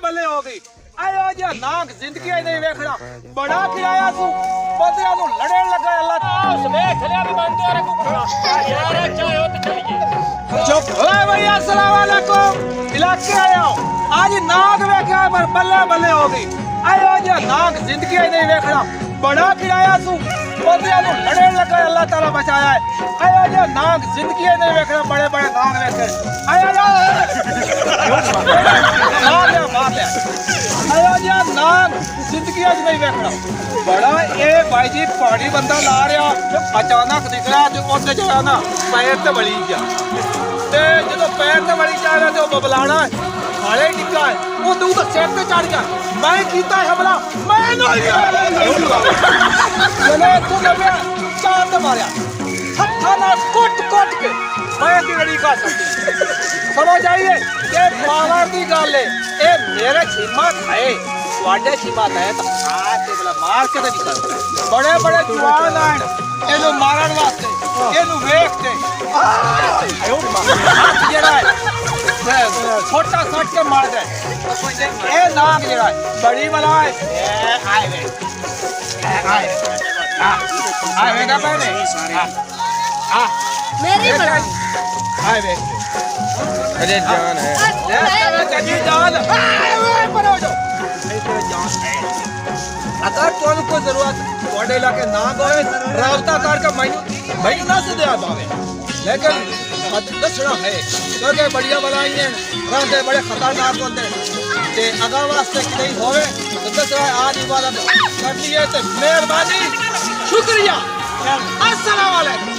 ਬੱਲੇ ਹੋ ਗਈ ਆਇਆ ਜਿਹਾ ਨਾਗ ਜ਼ਿੰਦਗੀ ਨਹੀਂ ਵੇਖਣਾ ਬੜਾ ਖਿਲਾਇਆ ਤੂੰ ਬੰਦਿਆਂ ਨੂੰ ਲੜਨ ਲੱਗਾ ਅੱਲਾ ਉਸ ਵੇਖ ਲਿਆ ਵੀ ਬੰਦੇ ਰੇ ਕੁਕੜਾ ਯਾਰ ਚਾਹੋ ਤੇ ਚਲੀਏ ਚੁੱਪ ਓਏ ਭਈਆ अस्सलाम वालेकुम इलाके आया आज नाग वेखा पर बल्ले बल्ले हो गई आया जिहा नाग जिंदगी नहीं वेखना बड़ा खिलाया तू ਬੰਦਿਆਂ ਨੂੰ ਲੜਨ ਲੱਗਾ ਅੱਲਾ ਤਾਲਾ ਬਚਾਇਆ ਹੈ ਆਇਆ ਜਿਹਾ ਨਾਗ ਜ਼ਿੰਦਗੀ ਨਹੀਂ ਵੇਖਣਾ ਬੜੇ ਬੜੇ ਨਾਗ ਵੇਖੇ ਆਇਆ ਜਾ ਆਇਆ ਜਿਹਾ ਨਾਗ ਜ਼ਿੰਦਗੀ ਨਹੀਂ ਵੇਖਣਾ ਬੜਾ ਇਹ ਭਾਈ ਜੀ ਪਹਾੜੀ ਬੰਦਾ ਲਾ ਰਿਹਾ ਅਚਾਨਕ ਨਿਕਲਿਆ ਤੇ ਉੱਤੇ ਜਿਹੜਾ ਨਾ ਪੈਰ ਤੇ ਵਲੀ ਗਿਆ ਤੇ ਜਦੋਂ ਪੈਰ ਤੇ ਵਲੀ ਜਾ ਰਿਹਾ ਤੇ ਉਹ ਬਬਲਾਣਾ ਹਾਲੇ ਟਿੱਕਾ ਉਹ ਦੂ ਦਾ ਸਿਰ ਤੇ ਚੜ ਗਿਆ ਮੈਂ ਕੀਤਾ ਹਮਲਾ ਮੈਂ ਨਹੀਂ ਚਲੇ ਤੂੰ ਲੱਭਿਆ ਚਾਰ ਤੇ ਮਾਰਿਆ ਹੱਥਾਂ ਨਾਲ ਕੁੱਟ ਕੇ ਮੈਂ ਦੀ ਲੜੀ ਕਰ ਸਕਦੀ ਸਮਝ ਆਈਏ ਇਹ ਪਾਵਰ ਦੀ ਗੱਲ ਹੈ ਇਹ ਮੇਰੇ ਛੀਮਾ ਖਾਏ ਤੁਹਾਡੇ ਛੀਮਾ ਖਾਏ ਤਾਂ ਆ ਤੇ ਬਲਾ ਮਾਰ ਕੇ ਤੇ ਨਿਕਲ ਬੜੇ ਬੜੇ ਜਵਾਨ ਆਣ ਇਹਨੂੰ ਮਾਰਨ ਵਾਸਤੇ ਇਹਨੂੰ ਵੇਖ ਕੇ ਹੱਥ ਜਿਹੜਾ ਹੈ ਛੋਟਾ ਸੱਟ ਕੇ ਮਾਰ ਦੇ ਇਹ ਨਾਗ ਜਿਹੜਾ ਬੜੀ ਵਾਲਾ ਹੈ ਆਏ ਵੇ ਆਏ ਵੇ ਦਾ ਪੈਨੇ मेरी बड़ा आए वे अरे जान है कजी जान पर हो जाओ तेरे जान है अगर तुम को जरूरत ਤੁਹਾਡੇ ਇਲਾਕੇ ਨਾ ਹੋਏ ਰਾਬਤਾ ਕਰਕੇ ਮੈਨੂੰ ਨਾ ਸਦਿਆ ਬਾਵੇ ਲੇਕਿਨ ਦੱਸਣਾ ਹੈ ਕਿਉਂਕਿ ਬੜੀਆਂ ਬਲਾਈਆਂ ਰਾਂਦੇ ਬੜੇ ਖਤਰਨਾਕ ਹੁੰਦੇ ਤੇ ਅਗਾ ਵਾਸਤੇ ਕਿ ਨਹੀਂ ਹੋਵੇ ਤਾਂ ਦੱਸਣਾ ਆਜ ਇਬਾਦਤ ਕਰਨੀ ਹੈ ਤੇ ਮਿਹਰਬਾਨੀ ਸ਼ੁਕਰੀਆ अस्सलाम वालेकुम